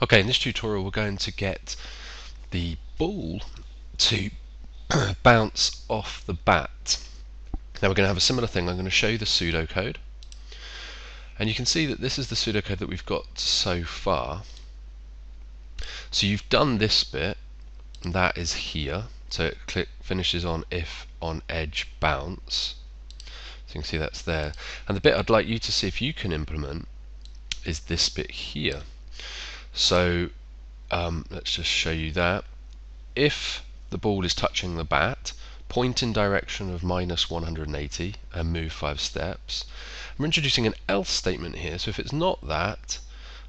Okay, in this tutorial we're going to get the ball to bounce off the bat. Now we're going to have a similar thing. I'm going to show you the pseudocode, and you can see that this is the pseudocode that we've got so far. So you've done this bit, and that is here. So it finishes on if on edge bounce. So you can see that's there. And the bit I'd like you to see if you can implement is this bit here. So let's just show you that. If the ball is touching the bat, point in direction of minus 180 and move 5 steps. We're introducing an else statement here, so if it's not that,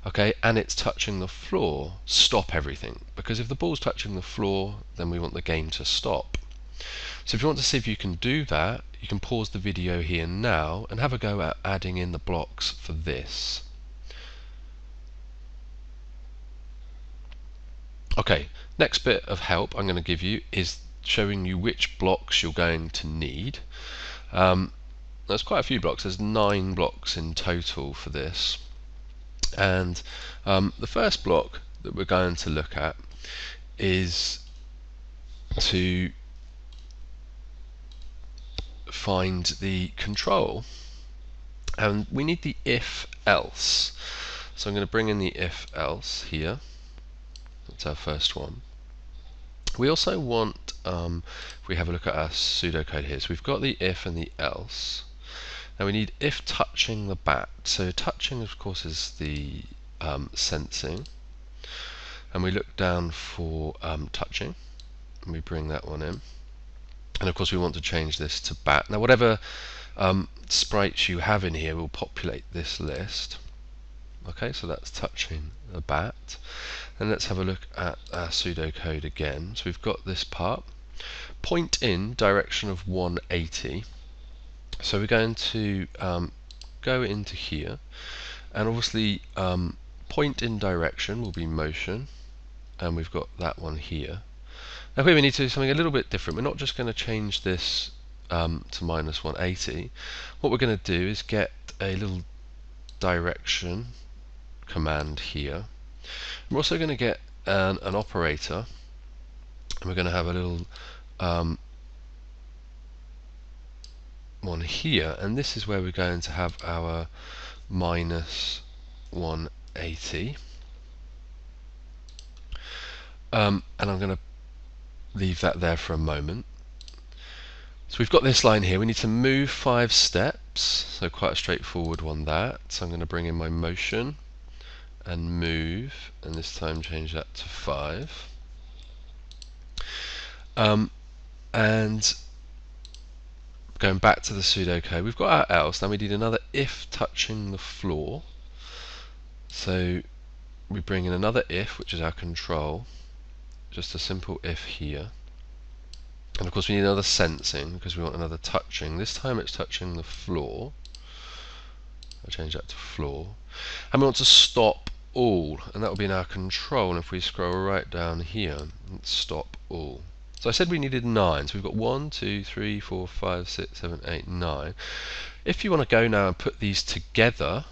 okay, and it's touching the floor, stop everything, because if the ball's touching the floor, then we want the game to stop. So if you want to see if you can do that, you can pause the video here now and have a go at adding in the blocks for this. Okay, next bit of help I'm going to give you is showing you which blocks you're going to need. There's quite a few blocks. There's 9 blocks in total for this, and the first block that we're going to look at is to find the control, and we need the if else. So I'm going to bring in the if else here. That's our first one. We also want, if we have a look at our pseudocode here, so we've got the if and the else. Now we need if touching the bat. So touching, of course, is the sensing, and we look down for touching, and we bring that one in. And of course we want to change this to bat. Now whatever sprites you have in here will populate this list. Okay, so that's touching the bat. And let's have a look at our pseudocode again. So we've got this part. Point in direction of 180. So we're going to go into here, and obviously point in direction will be motion, and we've got that one here. Now here we need to do something a little bit different. We're not just going to change this to minus 180. What we're going to do is get a little direction command here. We're also going to get an operator, and we're going to have a little one here, and this is where we're going to have our minus 180. And I'm going to leave that there for a moment. So we've got this line here. We need to move 5 steps, so quite a straightforward one that. So I'm going to bring in my motion and move, and this time change that to 5. And going back to the pseudocode, we've got our else. Now we need another if touching the floor. So we bring in another if, which is our control, just a simple if here. And of course we need another sensing because we want another touching. This time it's touching the floor. I'll change that to floor. And we want to stop all, and that will be in our control. And if we scroll right down here, it's stop all. So I said we needed 9, so we've got 1, 2, 3, 4, 5, 6, 7, 8, 9. If you want to go now and put these together,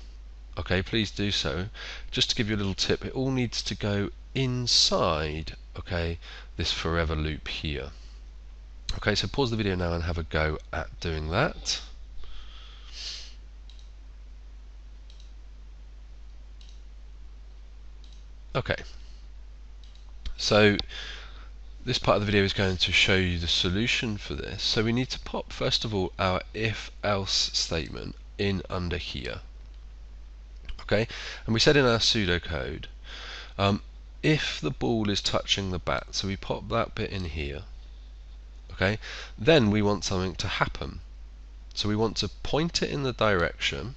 okay, please do so. Just to give you a little tip, it all needs to go inside, okay, this forever loop here. Okay, so pause the video now and have a go at doing that. Okay, so this part of the video is going to show you the solution for this. So we need to pop, first of all, our if-else statement in under here. Okay, and we said in our pseudocode, if the ball is touching the bat, so we pop that bit in here. Okay, then we want something to happen. So we want to point it in the direction,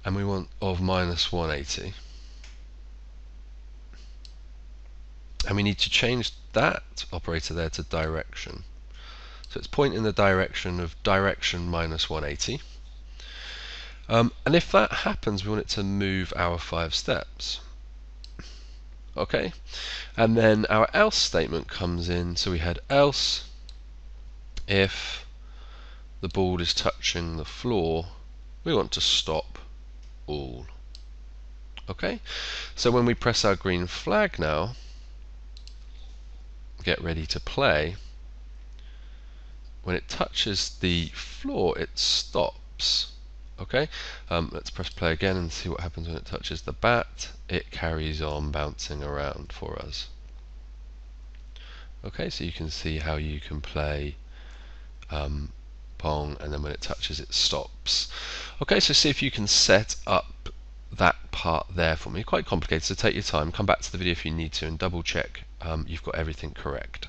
and we want of minus 180. And we need to change that operator there to direction. So it's point in the direction of direction minus 180. And if that happens, we want it to move our 5 steps. Okay, and then our else statement comes in. So we had else if the ball is touching the floor, we want to stop all. Okay, so when we press our green flag now, get ready to play, when it touches the floor it stops. Okay, let's press play again and see what happens when it touches the bat. It carries on bouncing around for us. Okay, so you can see how you can play Pong, and then when it touches it stops. Okay, so see if you can set up that part there for me. Quite complicated, so take your time, come back to the video if you need to, and double check you've got everything correct.